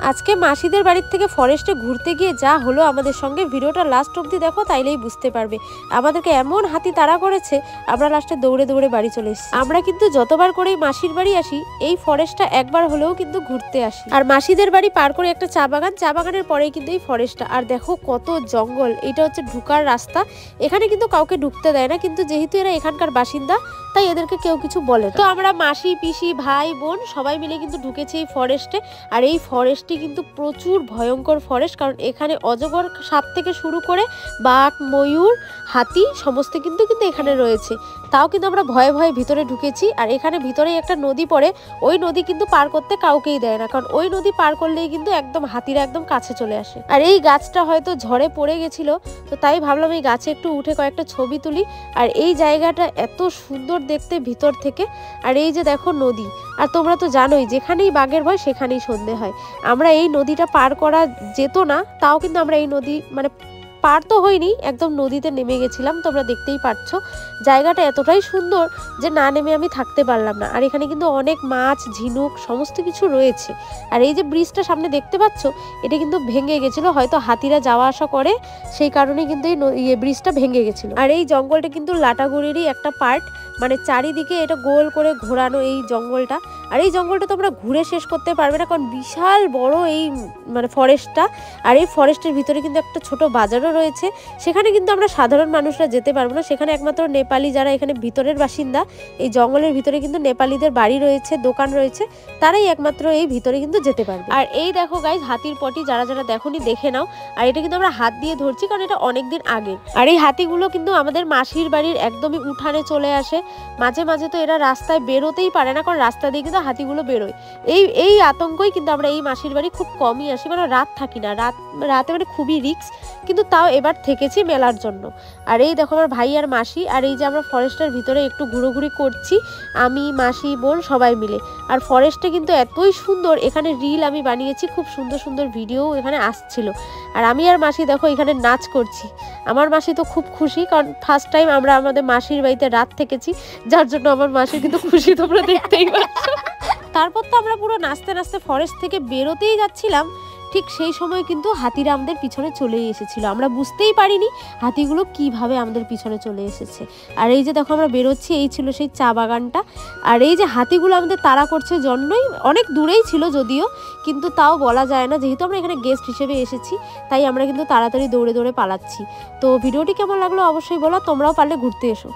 আজকে মাসিদের বাড়ির থেকে ফরেস্টে ঘুরতে গিয়ে যা হলো আমাদের সঙ্গে, ভিডিওটা লাস্ট অবধি দেখো, তাইলেই বুঝতে পারবে। আমাদেরকে এমন হাতি তাড়া করেছে, আমরা লাস্টে দৌড়ে দৌড়ে বাড়ি চলে এসেছি। আমরা কিন্তু যতবার করেই মাসির বাড়ি আসি, এই ফরেস্টটা একবার হলেও কিন্তু ঘুরতে আসি। আর মাসিদের বাড়ি পার করে একটা চা বাগান, চা বাগানের পরেই কিন্তু এই ফরেস্টটা। আর দেখো কত জঙ্গল, এটা হচ্ছে ঢুকার রাস্তা। এখানে কিন্তু কাউকে ঢুকতে দেয় না, কিন্তু যেহেতু এরা এখানকার বাসিন্দা তাই এদেরকে কেউ কিছু বলে না। তো আমরা মাসি পিসি ভাই বোন সবাই মিলে কিন্তু ঢুকেছি এই ফরেস্টে। আর এই ফরেস্টটি কিন্তু প্রচুর ভয়ঙ্কর ফরেস্ট, কারণ এখানে অজগর সাপ থেকে শুরু করে বাঘ ময়ূর হাতি সমস্ত কিন্তু এখানে রয়েছে। তাও কিন্তু আমরা ভয়ে ভয়ে ভিতরে ঢুকেছি। আর এখানে ভিতরেই একটা নদী পড়ে, ওই নদী কিন্তু পার করতে কাউকেই দেয় না, কারণ ওই নদী পার করলেই কিন্তু একদম হাতিরা একদম কাছে চলে আসে। আর এই গাছটা হয়তো ঝড়ে পড়ে গেছিল, তো তাই ভাবলাম এই গাছে একটু উঠে কয়েকটা ছবি তুলি। আর এই জায়গাটা এত সুন্দর দেখতে ভিতর থেকে। আর এই যে দেখো নদী, আর তোমরা তো জানোই যেখানেই বাঘের ভয় সেখানেই সন্ধে হয়। আমরা এই নদীটা পার করা যেত না, তাও কিন্তু আমরা এই নদী মানে পার তো হয়নি, একদম নদীতে নেমে গেছিলাম। তোমরা দেখতেই পাচ্ছো জায়গাটা এতটাই সুন্দর যে না নেমে আমি থাকতে পারলাম না। আর এখানে কিন্তু অনেক মাছ ঝিনুক সমস্ত কিছু রয়েছে। আর এই যে ব্রিজটা সামনে দেখতে পাচ্ছ, এটা কিন্তু ভেঙে গেছিলো, হয়তো হাতিরা যাওয়া আসা করে সেই কারণে কিন্তু এই ব্রিজটা ভেঙে গেছিলো। আর এই জঙ্গলটা কিন্তু লাটাগুড়িরই একটা পার্ট, মানে চারিদিকে এটা গোল করে ঘোরানো এই জঙ্গলটা। আর এই জঙ্গলটা তোমরা ঘুরে শেষ করতে পারবে না, কারণ বিশাল বড় এই মানে ফরেস্টটা। আর এই ফরেস্টের ভিতরে কিন্তু একটা ছোট বাজারও রয়েছে, সেখানে কিন্তু আমরা সাধারণ মানুষরা যেতে পারবো না। সেখানে একমাত্র নেপালি যারা এখানে ভিতরের বাসিন্দা, এই জঙ্গলের ভিতরে কিন্তু নেপালিদের বাড়ি রয়েছে, দোকান রয়েছে, তারাই একমাত্র এই ভিতরে কিন্তু যেতে পারবে। আর এই দেখো গাইস হাতির পটি, যারা যারা দেখোনি দেখে নাও। আর এটা কিন্তু আমরা হাত দিয়ে ধরছি, কারণ এটা অনেকদিন আগে। আর এই হাতিগুলো কিন্তু আমাদের মাসির বাড়ির একদমই উঠানে চলে আসে। মাঝে মাঝে তো এরা রাস্তায় বেরোতেই পারে না, কারণ রাস্তা দিয়ে কিন্তু হাতিগুলো বেরোয়। এই আতঙ্কই কিন্তু আমরা এই মাসির বাড়ি খুব কমই আসি, মানে রাত থাকি না, রাতে মানে খুবই রিস্ক, কিন্তু তাও এবার থেকেছি মেলার জন্য। আর এই দেখো আমার ভাই আর মাসি, আর এই যে আমরা ফরেস্টের ভিতরে একটু ঘুরোঘুরি করছি, আমি মাসি বোন সবাই মিলে। আর ফরেস্টে কিন্তু এতই সুন্দর, এখানে রিল আমি বানিয়েছি, খুব সুন্দর সুন্দর ভিডিও এখানে আসছিল। আর আমি আর মাসি দেখো এখানে নাচ করছি। আমার মাসি তো খুব খুশি, কারণ ফার্স্ট টাইম আমরা আমাদের মাসির বাড়িতে রাত থেকেছি, যার জন্য আমার মাসি কিন্তু খুশি, তোমরা দেখতেই পাচ্ছ। তারপর তো আমরা পুরো নাচতে নাচতে ফরেস্ট থেকে বেরোতেই যাচ্ছিলাম, ঠিক সেই সময় কিন্তু হাতিরা আমাদের পিছনে চলেই এসেছিল। আমরা বুঝতেই পারিনি হাতিগুলো কিভাবে আমাদের পিছনে চলে এসেছে। আর এই যে দেখো আমরা বেরোচ্ছি, এই ছিল সেই চা বাগানটা। আর এই যে হাতিগুলো আমাদের তাড়া করছে জন্যই, অনেক দূরেই ছিল যদিও, কিন্তু তাও বলা যায় না, যেহেতু আমরা এখানে গেস্ট হিসেবে এসেছি তাই আমরা কিন্তু তাড়াতাড়ি দৌড়ে দৌড়ে পালাচ্ছি। তো ভিডিওটি কেমন লাগলো অবশ্যই বলো, তোমরাও পারলে ঘুরতে এসো।